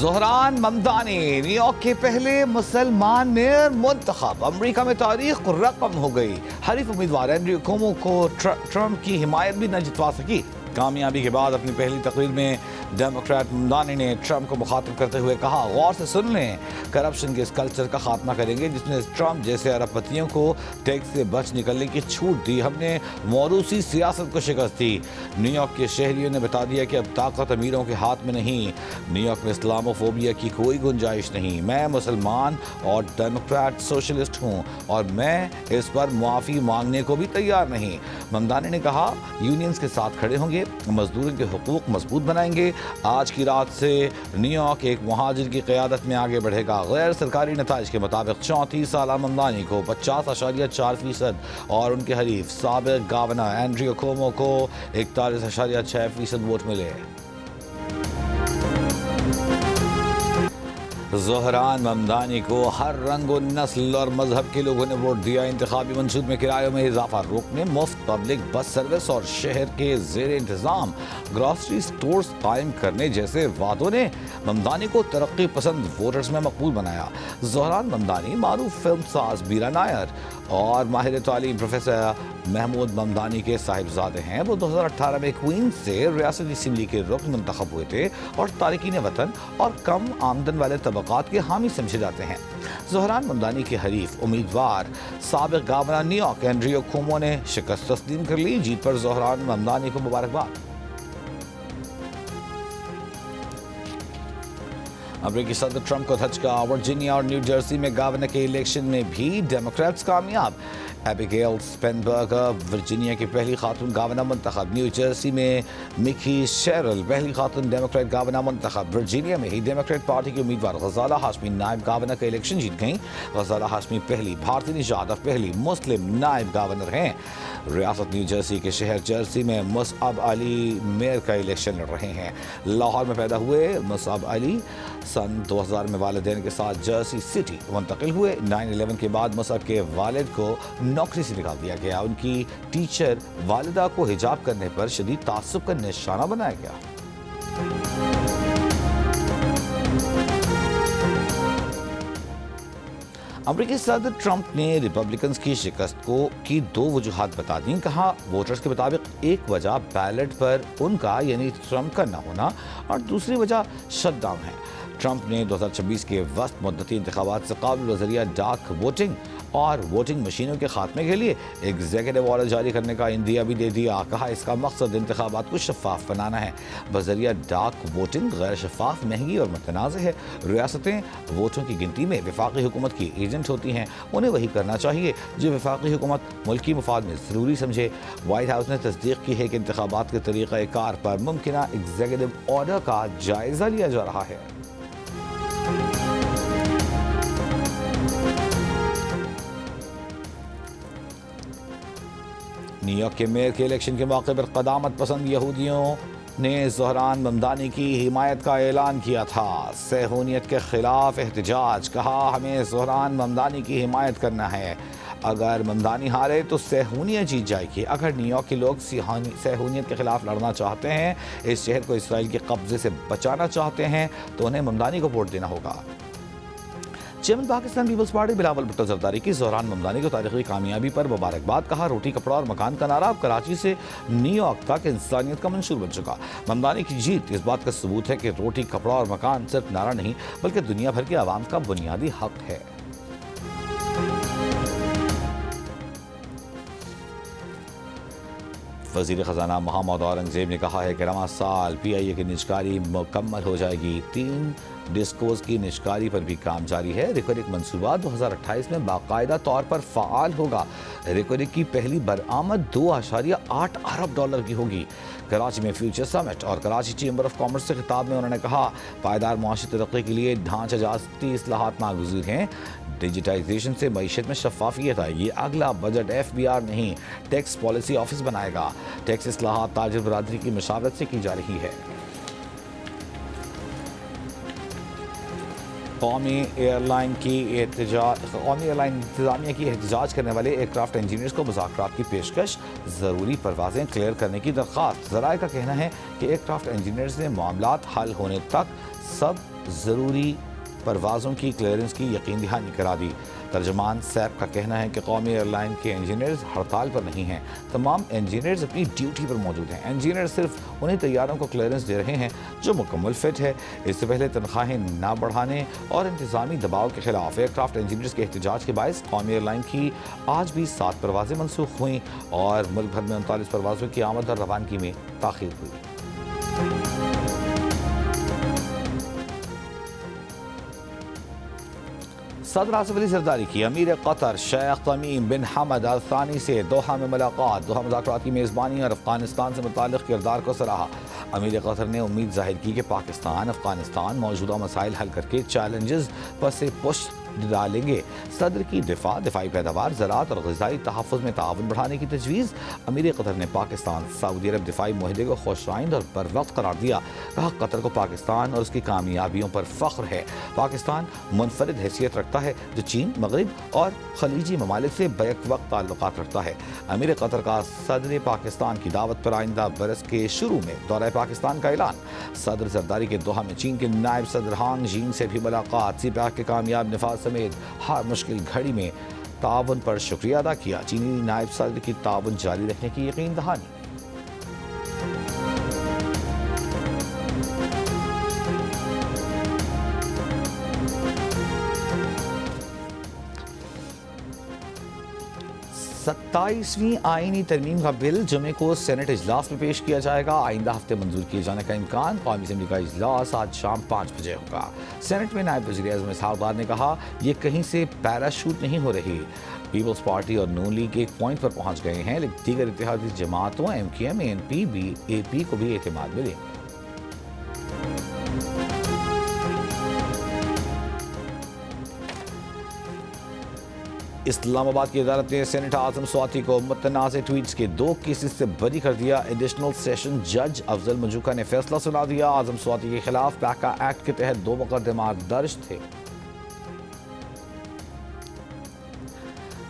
Dhahran Mamdani new York کے پہلے مسلمان میئر منتخب، امریکہ میں تاریخ رقم ہو گئی۔ حریف امیدوار اینڈریو کومو کو ٹرمپ کی حمایت بھی نہ جتوا سکی۔ کامیابی کے بعد اپنی پہلی تقریر میں ڈیموکریٹ ممدانی نے ٹرمپ کو مخاطب کرتے ہوئے کہا، غور سے سن لیں، کرپشن کے اس کلچر کا خاتمہ کریں گے جس نے ٹرمپ جیسے ارب پتیوں کو ٹیکس سے بچ نکلنے کی چھوٹ دی۔ ہم نے موروثی سیاست کو شکست دی۔ نیو یارک کے شہریوں نے بتا دیا کہ اب طاقت امیروں کے ہاتھ میں نہیں۔ نیو یارک میں اسلامو فوبیا کی کوئی گنجائش نہیں۔ میں مسلمان اور ڈیموکریٹ سوشلسٹ ہوں اور میں اس پر معافی مانگنے کو بھی تیار نہیں۔ ممدانی نے کہا، یونینز کے ساتھ کھڑے ہوں گے، مزدوروں کے حقوق مضبوط بنائیں گے۔ آج کی رات سے نیو یارک ایک مہاجر کی قیادت میں آگے بڑھے گا۔ غیر سرکاری نتائج کے مطابق 34 سالہ ممدانی کو 50.4% اور ان کے حریف سابق گورنر اینڈریو کومو کو 41.6% ووٹ ملے۔ زہران ممدانی کو ہر رنگ و نسل اور مذہب کے لوگوں نے ووٹ دیا۔ انتخابی منشور میں کرایوں میں اضافہ روکنے، مفت پبلک بس سروس اور شہر کے زیر انتظام گروسری سٹورز قائم کرنے جیسے وعدوں نے ممدانی کو ترقی پسند ووٹرز میں مقبول بنایا۔ زہران ممدانی معروف فلم ساز بیرا نائر اور ماہر تعلیم پروفیسر محمود ممدانی کے صاحبزادے ہیں۔ وہ 2018 میں کوئنز سے ریاستی اسمبلی کے رکن منتخب ہوئے تھے اور تارکین وطن اور کم آمدن والے طبقات کے حامی سمجھے جاتے ہیں۔ زہران ممدانی کے حریف امیدوار سابق governor new York Andrew comma نے شکست تسلیم کر لی۔ جیت پر زہران ممدانی کو مبارکباد۔ امریکی صدر ٹرمپ کو دھچکا، ورجینیا اور نیو جرسی میں گورنر کے الیکشن میں بھی ڈیموکریٹس کامیاب۔ ایبیگیل اسپینبرگر ورجینیا کی پہلی خاتون گورنر منتخب، نیو جرسی میں مکی شیرل پہلی خاتون ڈیموکریٹ گورنر منتخب۔ ورجینیا میں ہی ڈیموکریٹ پارٹی کی امیدوار غزالہ ہاشمی نائب گورنر کا الیکشن جیت گئیں۔ غزالہ ہاشمی پہلی بھارتی نژاد اور پہلی مسلم نائب گورنر ہیں۔ ریاست نیو جرسی کے شہر جرسی میں مصعب علی میئر کا الیکشن لڑ رہے ہیں۔ لاہور میں پیدا ہوئے مصعب علی سن 2000 میں والدین کے ساتھ جرسی سٹی منتقل ہوئے۔ 9/11 کے بعد مصعب کے والد کو نوکری سے نکال دیا گیا۔ ان کی ٹیچر والدہ کو حجاب کرنے پر شدید تعصب کا نشانہ بنایا گیا۔ امریکی صدر ٹرمپ نے ریپبلکنز کی شکست کی 2 وجوہات بتا دیں۔ کہا، ووٹرز کے مطابق ایک وجہ بیلٹ پر ان کا یعنی ٹرمپ کا نہ ہونا اور دوسری وجہ شٹ ڈاؤن ہے۔ ٹرمپ نے 2026 کے وسط مدتی انتخابات سے قبل بذریعہ ڈاک ووٹنگ اور ووٹنگ مشینوں کے خاتمے کے لیے ایگزیکٹو آرڈر جاری کرنے کا عندیہ بھی دے دیا۔ کہا، اس کا مقصد انتخابات کو شفاف بنانا ہے۔ بذریعہ ڈاک ووٹنگ غیر شفاف، مہنگی اور متنازع ہے۔ ریاستیں ووٹوں کی گنتی میں وفاقی حکومت کی ایجنٹ ہوتی ہیں۔ انہیں وہی کرنا چاہیے جو وفاقی حکومت ملکی مفاد میں ضروری سمجھے۔ وائٹ ہاؤس نے تصدیق کی ہے کہ انتخابات کے طریقہ کار پر ممکنہ ایگزیکٹو آرڈر کا جائزہ لیا جا رہا ہے۔ نیو یارک کے میئر کے الیکشن کے موقع پر قدامت پسند یہودیوں نے زہران ممدانی کی حمایت کا اعلان کیا تھا۔ صہیونیت کے خلاف احتجاج، کہا، ہمیں زہران ممدانی کی حمایت کرنا ہے۔ اگر ممدانی ہارے تو صہیونیت جیت جائے گی۔ اگر نیو یارک کے لوگ صہیونیت کے خلاف لڑنا چاہتے ہیں، اس شہر کو اسرائیل کے قبضے سے بچانا چاہتے ہیں تو انہیں ممدانی کو ووٹ دینا ہوگا۔ چیئرمین پاکستان پیپلز پارٹی بلاول بھٹو زرداری کی زہران ممدانی کو تاریخی کامیابی پر مبارکباد۔ کہا، روٹی کپڑا اور مکان کا نعرہ اب کراچی سے نیو یارک تک انسانیت کا منشور بن چکا۔ ممدانی کی جیت اس بات کا ثبوت ہے کہ روٹی کپڑا اور مکان صرف نعرہ نہیں بلکہ دنیا بھر کے عوام کا بنیادی حق ہے۔ وزیر خزانہ محمد اورنگزیب نے کہا ہے کہ رواں سال پی آئی اے کی نجکاری مکمل ہو جائے گی۔ 3 ڈسکوز کی نجکاری پر بھی کام جاری ہے۔ ریکورک منصوبہ 2028 میں باقاعدہ طور پر فعال ہوگا۔ ریکورک کی پہلی برآمد $2.8 ارب کی ہوگی۔ کراچی میں فیوچر سمٹ اور کراچی چیمبر آف کامرس سے خطاب میں انہوں نے کہا، پائیدار معاشی ترقی کے لیے ڈھانچہ جاتی اصلاحات ناگزیر ہیں۔ ڈیجیٹائزیشن سے معیشت میں شفافیت آئے گی۔ اگلا بجٹ FBR نہیں، ٹیکس پالیسی آفس بنائے گا۔ ٹیکس اصلاحات تاجر برادری کی مشاورت سے کی جا رہی ہے۔ قومی ایئر لائن انتظامیہ کی احتجاج کرنے والے ایئر کرافٹ انجینئرز کو مذاکرات کی پیشکش، ضروری پروازیں کلیئر کرنے کی درخواست۔ ذرائع کا کہنا ہے کہ ایئر کرافٹ انجینئرز نے معاملات حل ہونے تک سب ضروری پروازوں کی کلیئرنس کی یقین دہانی کرا دی۔ ترجمان سیپ کا کہنا ہے کہ قومی ایئر لائن کے انجینئرز ہڑتال پر نہیں ہیں، تمام انجینئرز اپنی ڈیوٹی پر موجود ہیں۔ انجینئر صرف انہیں طیاروں کو کلیئرنس دے رہے ہیں جو مکمل فٹ ہے۔ اس سے پہلے تنخواہیں نہ بڑھانے اور انتظامی دباؤ کے خلاف ایئر کرافٹ انجینئرز کے احتجاج کے باعث قومی ایئر لائن کی آج بھی 7 پروازیں منسوخ ہوئیں اور ملک بھر میں 39 پروازوں کی آمد اور روانگی میں تاخیر ہوئی۔ صدر آصف علی زرداری کی امیر قطر شیخ تمیم بن حمد ال ثانی سے دوحہ میں ملاقات، دوحہ مذاکرات کی میزبانی اور افغانستان سے متعلق کردار کو سراہا۔ امیر قطر نے امید ظاہر کی کہ پاکستان افغانستان موجودہ مسائل حل کر کے چیلنجز پر سے پش ڈالیں گے۔ صدر کی دفاعی پیداوار، زراعت اور غذائی تحفظ میں تعاون بڑھانے کی تجویز۔ امیر قطر نے پاکستان سعودی عرب دفاعی معاہدے کو خوش آئند اور بر وقت قرار دیا۔ کہا قطر کو پاکستان اور اس کی کامیابیوں پر فخر ہے۔ پاکستان منفرد حیثیت رکھتا ہے جو چین، مغرب اور خلیجی ممالک سے بیک وقت تعلقات رکھتا ہے۔ امیر قطر کا صدر پاکستان کی دعوت پر آئندہ برس کے شروع میں دورہ پاکستان کا اعلان۔ صدر زرداری کے دوحہ میں چین کے نائب صدر ہانگ جین سے بھی ملاقات، سی پیک کے کامیاب نفاذ سمیت ہر مشکل گھڑی میں تعاون پر شکریہ ادا کیا۔ چینی نائب صدر کی تعاون جاری رکھنے کی یقین دہانی۔ ستائیسویں آئینی ترمیم کا بل جمعے کو سینٹ اجلاس میں پیش کیا جائے گا۔ آئندہ ہفتے منظور کیے جانے کا امکان۔ قومی اسمبلی کا اجلاس آج شام 5 بجے ہوگا۔ سینٹ میں نائب وزیر اعظم اسحاق ڈار نے کہا یہ کہیں سے پیراشوٹ نہیں ہو رہی۔ پیپلز پارٹی اور نون لیگ ایک پوائنٹ پر پہنچ گئے ہیں، لیکن دیگر اتحادی جماعتوں MQM، ANP، AP کو بھی اعتماد ملے۔ اسلام آباد کی عدالت نے سینیٹر اعظم سواتی کو متنازع ٹویٹس کے 2 کیسز سے بری کر دیا۔ ایڈیشنل سیشن جج افضل منجوکا نے فیصلہ سنا دیا۔ اعظم سواتی کے خلاف پیکا ایکٹ کے تحت 2 مقدمات درج تھے۔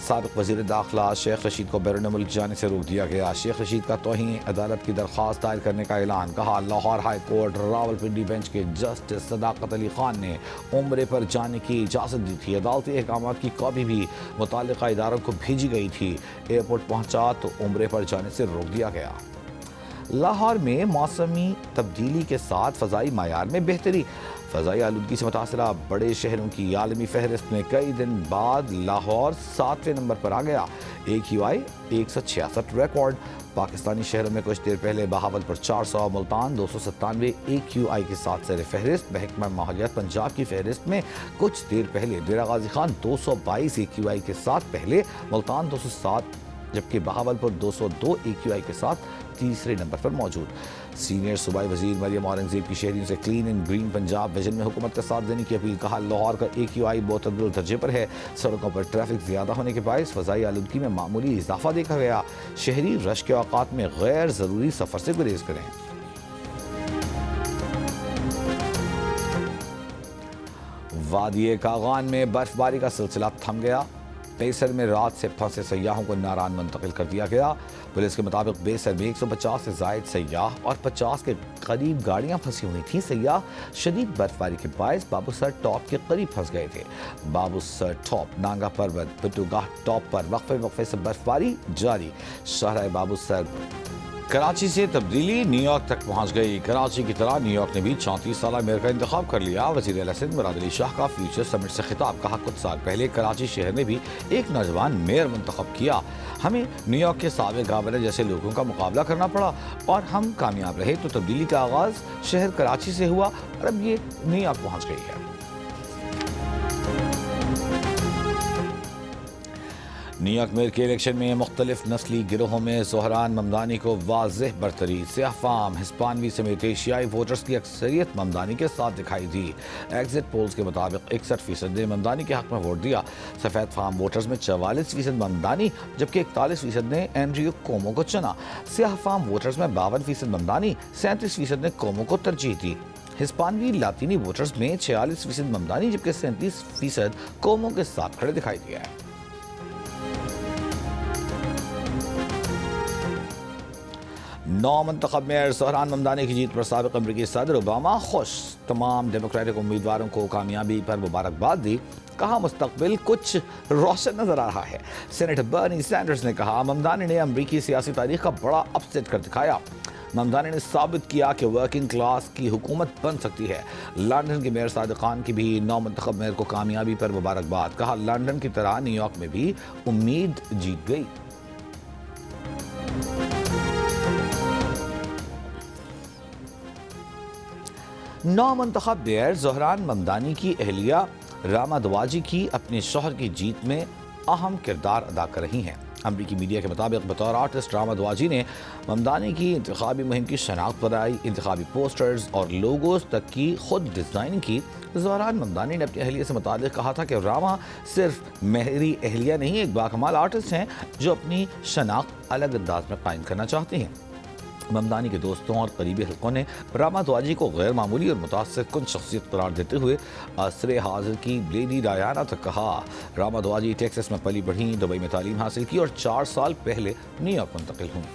سابق وزیر داخلہ شیخ رشید کو بیرون ملک جانے سے روک دیا گیا۔ شیخ رشید کا توہین عدالت کی درخواست دائر کرنے کا اعلان۔ کہا Lahore high court Rawalpindi bench کے جسٹس صداقت علی خان نے عمرے پر جانے کی اجازت دی تھی۔ عدالتی احکامات کی کاپی بھی متعلقہ اداروں کو بھیجی گئی تھی۔ ایئرپورٹ پہنچا تو عمرے پر جانے سے روک دیا گیا۔ لاہور میں موسمی تبدیلی کے ساتھ فضائی معیار میں بہتری۔ فضائی آلودگی سے متاثرہ بڑے شہروں کی عالمی فہرست میں کئی دن بعد لاہور 7ویں نمبر پر آ گیا۔ AQI 166 record. پاکستانی شہروں میں کچھ دیر پہلے بہاولپور 400، ملتان 297 AQI کے ساتھ سر فہرست۔ محکمہ ماحولیات پنجاب کی فہرست میں کچھ دیر پہلے ڈیرہ غازی خان 222 AQI کے ساتھ پہلے، ملتان 207 جبکہ بہاولپور 202 AQI کے ساتھ تیسرے نمبر پر موجود۔ سینئر صوبائی وزیر مریم اورنگزیب کی شہریوں سے clean and green Punjab vision میں حکومت کا ساتھ دینے کی اپیل۔ کہا لاہور کا AQI معتدل درجے پر ہے۔ سڑکوں پر ٹریفک زیادہ ہونے کے باعث فضائی آلودگی میں معمولی اضافہ دیکھا گیا۔ شہری رش کے اوقات میں غیر ضروری سفر سے گریز کریں۔ وادی کاغان میں برف باری کا سلسلہ تھم گیا۔ بیسر میں رات سے پھنسے سیاحوں کو ناران منتقل کر دیا گیا۔ پولیس کے مطابق بیسر میں 150 سے زائد سیاح اور 50 کے قریب گاڑیاں پھنسی ہوئی تھیں۔ سیاح شدید برف باری کے باعث بابو سر ٹاپ کے قریب پھنس گئے تھے۔ بابو سر ٹاپ، نانگا پروت، بٹوگاہ ٹاپ پر وقفے سے برف باری جاری۔ شاہراہ بابو سر کراچی سے تبدیلی نیو یارک تک پہنچ گئی۔ کراچی کی طرح نیو یارک نے بھی 34 سالہ میئر کا انتخاب کر لیا۔ وزیر اعلیٰ سندھ مراد علی شاہ کا فیوچر سمٹ سے خطاب۔ کہا کچھ سال پہلے کراچی شہر نے بھی ایک نوجوان میئر منتخب کیا۔ ہمیں نیو یارک کے سابق گورنر جیسے لوگوں کا مقابلہ کرنا پڑا اور ہم کامیاب رہے۔ تو تبدیلی کا آغاز شہر کراچی سے ہوا اور اب یہ نیو یارک پہنچ گئی ہے۔ نیو یارک میئر کے الیکشن میں مختلف نسلی گروہوں میں زہران ممدانی کو واضح برتری۔ سیاہ فام، ہسپانوی سمیت ایشیائی ووٹرز کی اکثریت ممدانی کے ساتھ دکھائی دی۔ ایگزٹ پولز کے مطابق 61% نے ممدانی کے حق میں ووٹ دیا۔ سفید فام ووٹرز میں 44% ممدانی جبکہ 41% نے اینڈریو کومو کو چنا۔ سیاہ فام ووٹرز میں 52% ممدانی، 37% نے کومو کو ترجیح دی۔ ہسپانوی لاطینی ووٹرز میں 46% ممدانی جبکہ 37% کومو کے ساتھ کھڑے دکھائی دیا ہے۔ نو منتخب میئر زہران ممدانی کی جیت پر سابق امریکی صدر اوباما خوش، تمام ڈیموکریٹک امیدواروں کو کامیابی پر مبارکباد دی، کہا مستقبل کچھ روشن نظر آ رہا ہے۔ سینیٹر برنی سینڈرز نے کہا ممدانی نے امریکی سیاسی تاریخ کا بڑا اپسیٹ کر دکھایا، ممدانی نے ثابت کیا کہ ورکنگ کلاس کی حکومت بن سکتی ہے۔ لندن کے میئر صادق خان کی بھی نو منتخب میئر کو کامیابی پر مبارکباد، کہا لندن کی طرح نیو یارک میں بھی امید جیت گئی۔ نو منتخب میئر زہران ممدانی کی اہلیہ راما دواجی کی اپنے شوہر کی جیت میں اہم کردار ادا کر رہی ہیں۔ امریکی میڈیا کے مطابق بطور آرٹسٹ راما دواجی نے ممدانی کی انتخابی مہم کی شناخت بنائی، انتخابی پوسٹرز اور لوگوز تک کی خود ڈیزائن کی۔ زہران ممدانی نے اپنی اہلیہ سے متعلق کہا تھا کہ راما صرف میری اہلیہ نہیں، ایک باکمال آرٹسٹ ہیں جو اپنی شناخت الگ انداز میں قائم کرنا چاہتے ہیں۔ ممدانی کے دوستوں اور قریبی حلقوں نے راما دواجی کو غیر معمولی اور متاثر کن شخصیت قرار دیتے ہوئے عصر حاضر کی لیڈی ڈایانا تک کہا۔ راما دواجی ٹیکساس میں پلی بڑھی، دبئی میں تعلیم حاصل کی اور 4 سال پہلے نیو یارک منتقل ہوئی۔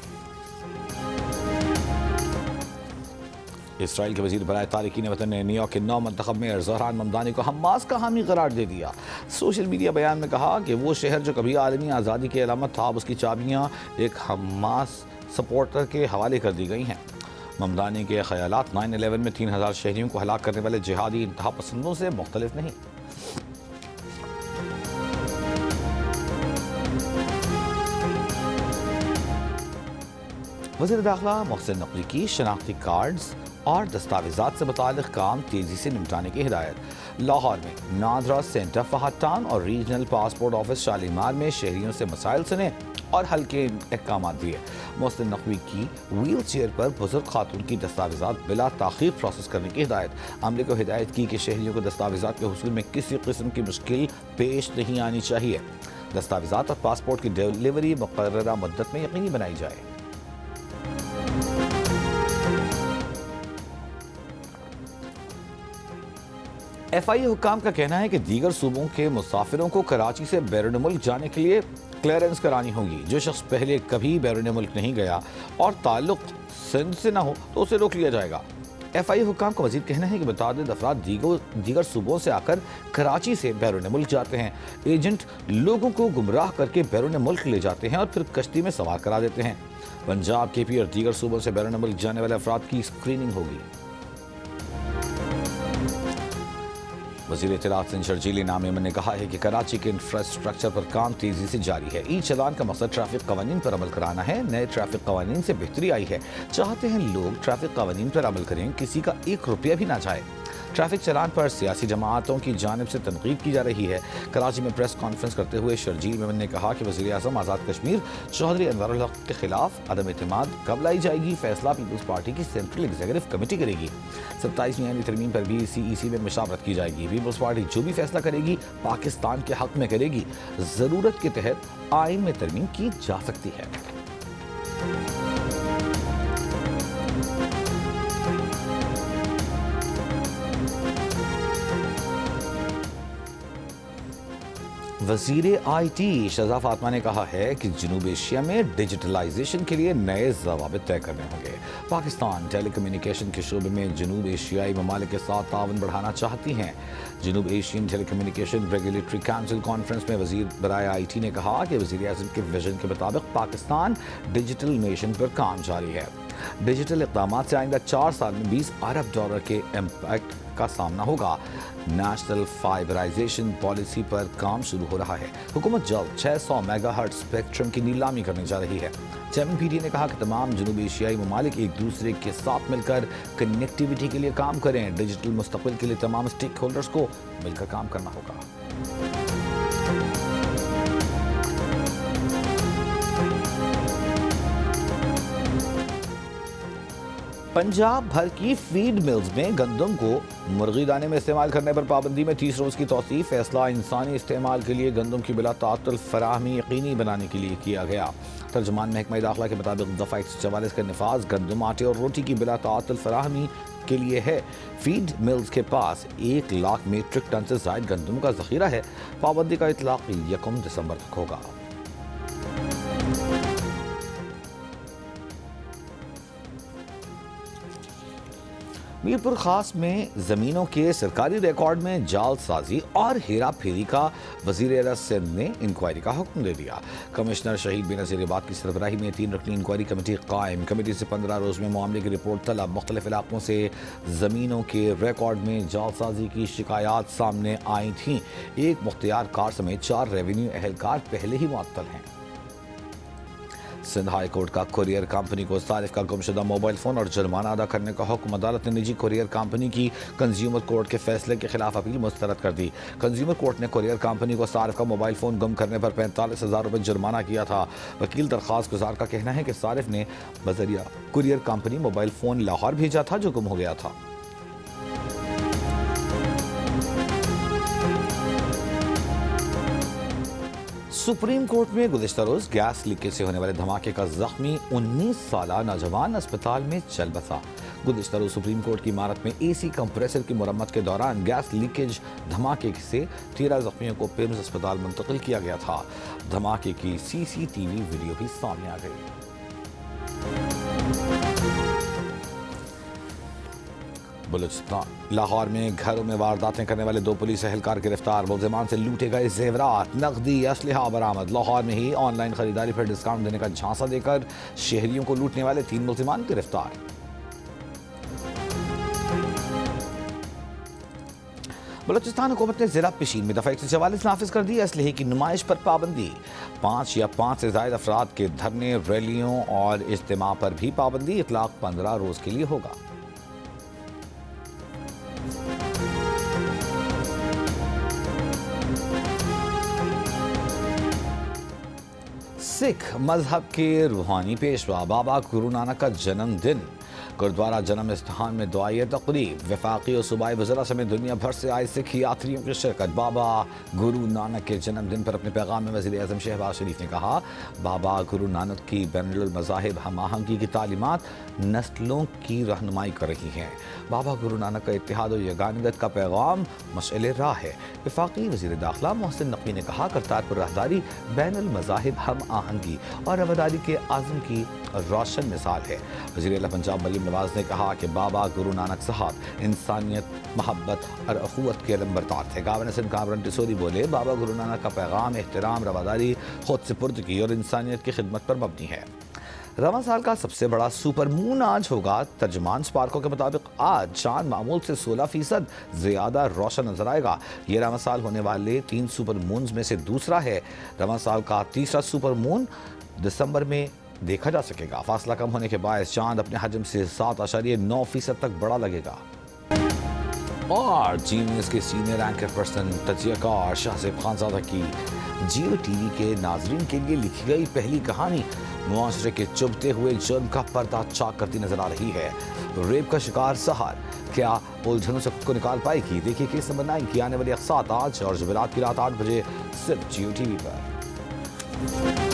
اسرائیل کے وزیر برائے تارکین وطن نے نیو یارک کے نو منتخب میئر زہران ممدانی کو حماس کا حامی قرار دے دیا۔ سوشل میڈیا بیان میں کہا کہ وہ شہر جو کبھی عالمی آزادی کی علامت تھا، اب اس کی چابیاں ایک حماس سپورٹر کے حوالے کر دی گئی ہیں۔ ممدانی کے خیالات 9/11 میں 3000 شہریوں کو ہلاک کرنے والے جہادی انتہا پسندوں سے مختلف نہیں۔ وزیر داخلہ محسن نقوی کی شناختی کارڈز اور دستاویزات سے متعلق کام تیزی سے نمٹانے کی ہدایت۔ لاہور میں نادرا سینٹر فہد ٹاؤن اور ریجنل پاسپورٹ آفس شالیمار میں شہریوں سے مسائل سنے اور حل کے احکامات دیے۔ محسن نقوی کی ویل چیئر پر بزرگ خاتون کی دستاویزات بلا تاخیر پروسیس کرنے کی ہدایت۔ عملے کو ہدایت کی کہ شہریوں کو دستاویزات کے حصول میں کسی قسم کی مشکل پیش نہیں آنی چاہیے۔ دستاویزات اور پاسپورٹ کی ڈیلیوری مقررہ مدت میں یقینی بنائی جائے۔ ایف آئی اے حکام کا کہنا ہے کہ دیگر صوبوں کے مسافروں کو کراچی سے بیرون ملک جانے کے لیے کلیئرنس کرانی ہوگی۔ جو شخص پہلے کبھی بیرون ملک نہیں گیا اور تعلق سندھ سے نہ ہو تو اسے روک لیا جائے گا۔ ایف آئی اے حکام کا مزید کہنا ہے کہ متعدد افراد دیگر صوبوں سے آ کر کراچی سے بیرون ملک جاتے ہیں۔ ایجنٹ لوگوں کو گمراہ کر کے بیرون ملک لے جاتے ہیں اور پھر کشتی میں سوار کرا دیتے ہیں۔ پنجاب، کے پی اور دیگر صوبوں سے بیرون ملک جانے والے افراد کی اسکریننگ ہوگی۔ وزیر اطلاعات سنجھ شرجیلی نام ایمن نے کہا ہے کہ کراچی کے انفراسٹرکچر پر کام تیزی سے جاری ہے۔ ای چلان کا مقصد ٹریفک قوانین پر عمل کرانا ہے۔ نئے ٹریفک قوانین سے بہتری آئی ہے، چاہتے ہیں لوگ ٹریفک قوانین پر عمل کریں، کسی کا 1 روپیہ بھی نہ جائے۔ ٹریفک چلان پر سیاسی جماعتوں کی جانب سے تنقید کی جا رہی ہے۔ کراچی میں پریس کانفرنس کرتے ہوئے شرجیل میمن نے کہا کہ وزیر اعظم آزاد کشمیر چودھری انور الحق کے خلاف عدم اعتماد کب لائی جائے گی، فیصلہ پیپلز پارٹی کی سینٹرل ایگزیکٹو کمیٹی کرے گی۔ 27ویں آئینی ترمیم پر بھی سی ای سی میں مشاورت کی جائے گی۔ پیپلز پارٹی جو بھی فیصلہ کرے گی پاکستان کے حق میں کرے گی۔ ضرورت کے تحت آئین میں ترمیم کی جا سکتی ہے۔ وزیر آئی ٹی شہزاد فاطمہ نے کہا ہے کہ جنوب ایشیا میں ڈیجیٹلائزیشن کے لیے نئے ضوابط طے کرنے ہوں گے۔ پاکستان ٹیلی کمیونیکیشن کے شعبے میں جنوب ایشیائی ممالک کے ساتھ تعاون بڑھانا چاہتی ہیں۔ جنوب ایشین ٹیلی کمیونیکیشن ریگولیٹری کونسل کانفرنس میں وزیر برائے آئی ٹی نے کہا کہ وزیر اعظم کے ویژن کے مطابق پاکستان ڈیجیٹل نیشن پر کام جاری ہے۔ ڈیجیٹل اقدامات سے آئندہ 4 سال میں $20 ارب کے امپیکٹ کا سامنا ہوگا۔ نیشنل فائبرائزیشن پالیسی پر کام شروع ہو رہا ہے۔ حکومت جلد 600 میگا ہرٹز اسپیکٹرم کی نیلامی کرنے جا رہی ہے۔ چیئرمین پی ٹی نے کہا کہ تمام جنوب ایشیائی ممالک ایک دوسرے کے ساتھ مل کر کنیکٹیویٹی کے لیے کام کریں۔ ڈیجیٹل مستقبل کے لیے تمام اسٹیک ہولڈرز کو مل کر کام کرنا ہوگا۔ پنجاب بھر کی فیڈ ملز میں گندم کو مرغی دانے میں استعمال کرنے پر پابندی میں 30 روز کی توسیع۔ فیصلہ انسانی استعمال کے لیے گندم کی بلا تعطل فراہمی یقینی بنانے کے لیے کیا گیا۔ ترجمان محکمہ داخلہ کے مطابق دفعہ 144 کا نفاذ گندم، آٹے اور روٹی کی بلا تعطل فراہمی کے لیے ہے۔ فیڈ ملز کے پاس 1 لاکھ میٹرک ٹن سے زائد گندم کا ذخیرہ ہے۔ پابندی کا اطلاق 1 دسمبر تک ہوگا۔ میرپور خاص میں زمینوں کے سرکاری ریکارڈ میں جعل سازی اور ہیرا پھیری کا وزیر اعلیٰ سندھ نے انکوائری کا حکم دے دیا۔ کمشنر شہید بینظیر عباد کی سربراہی میں 3 رکنی انکوائری کمیٹی قائم۔ کمیٹی سے 15 روز میں معاملے کی رپورٹ طلب۔ مختلف علاقوں سے زمینوں کے ریکارڈ میں جعل سازی کی شکایات سامنے آئی تھیں۔ ایک مختیار کار سمیت 4 ریونیو اہلکار پہلے ہی معطل ہیں۔ سندھ ہائی کورٹ کا کوریئر کمپنی کو صارف کا گمشدہ موبائل فون اور جرمانہ ادا کرنے کا حکم۔ عدالت نے نجی کوریئر کمپنی کی کنزیومر کورٹ کے فیصلے کے خلاف اپیل مسترد کر دی۔ کنزیومر کورٹ نے کوریئر کمپنی کو صارف کا موبائل فون گم کرنے پر 45,000 روپے جرمانہ کیا تھا۔ وکیل درخواست گزار کا کہنا ہے کہ صارف نے بذریعہ courier company mobile phone Lahore بھیجا تھا جو گم ہو گیا تھا۔ سپریم کورٹ میں گزشتہ روز گیس لیکیج سے ہونے والے دھماکے کا زخمی 19 سالہ نوجوان اسپتال میں چل بسا۔ گزشتہ روز سپریم کورٹ کی عمارت میں اے سی کمپریسر کی مرمت کے دوران گیس لیکیج دھماکے سے 13 زخمیوں کو پیرس اسپتال منتقل کیا گیا تھا۔ دھماکے کی سی سی ٹی وی ویڈیو بھی سامنے آ گئی۔ بلوچستان لاہور میں گھروں میں وارداتیں کرنے والے 2 پولیس اہلکار گرفتار۔ ملزمان سے لوٹے گئے زیورات، نقدی، اسلحہ برآمد۔ لاہور میں ہی آن لائن خریداری پر ڈسکاؤنٹ دینے کا جھانسا دے کر شہریوں کو لوٹنے والے 3 ملزمان گرفتار۔ بلوچستان حکومت نے ضلع پشین میں دفعہ 144 نافذ کر دی۔ اسلحے کی نمائش پر پابندی۔ 5 یا 5 سے زائد افراد کے دھرنے، ریلیوں اور اجتماع پر بھی پابندی۔ اطلاق 15 روز کے لیے ہوگا۔ سکھ مذہب کے روحانی پیشوا بابا گرو نانک کا جنم دن۔ گردوارہ جنم استھان میں دعائیہ تقریب۔ وفاقی اور صوبائی وزراء سمیت دنیا بھر سے آئے سکھ یاتریوں کی شرکت۔ بابا گرو نانک کے جنم دن پر اپنے پیغام میں وزیر اعظم شہباز شریف نے کہا، بابا گرو نانک کی بین المذاہب ہم آہنگی کی تعلیمات نسلوں کی رہنمائی کر رہی ہیں۔ بابا گرو نانک کا اتحاد و یگانگت کا پیغام مشعل راہ ہے۔ وفاقی وزیر داخلہ محسن نقوی نے کہا، کرتارپور راہداری بین المذاہب ہم آہنگی اور رواداری کے عزم کی روشن مثال ہے۔ وزیر اعلیٰ پنجاب مریم نواز نے کہا کہ بابا گرو نانک صاحب انسانیت، محبت اور اخوت کے علمبردار تھے۔ گورنر سندھ کامران ٹسوری بولے، بابا گرو نانک کا پیغام احترام، رواداری، خود سپردگی اور انسانیت کی خدمت پر مبنی ہے۔ رواں سال کا سب سے بڑا سپر مون آج ہوگا۔ ترجمان سپارکو کے مطابق آج چاند معمول سے 16% زیادہ روشن نظر آئے گا۔ یہ رواں سال ہونے والے 3 سپر مونز میں سے دوسرا ہے۔ رواں سال کا تیسرا سپر مون دسمبر میں دیکھا جا سکے گا۔ فاصلہ کم ہونے کے باعث چاند اپنے حجم سے 7.9% تک بڑا لگے گا۔ اور جی نیوز کے سینئر اینکر پرسن تجزیہ کار شہزیب خانزادہ کی جیو ٹی وی کے ناظرین کے لیے لکھی گئی پہلی کہانی معاشرے کے چبھتے ہوئے جرم کا پردہ چاک کرتی نظر آ رہی ہے۔ ریپ کا شکار سحر کیا الجھنوں سے خود کو نکال پائے گی؟ دیکھیے کیس نمبر 9 کی آنے والی اقساط آج اور جمعرات کی رات 8 بجے صرف جیو ٹی وی پر۔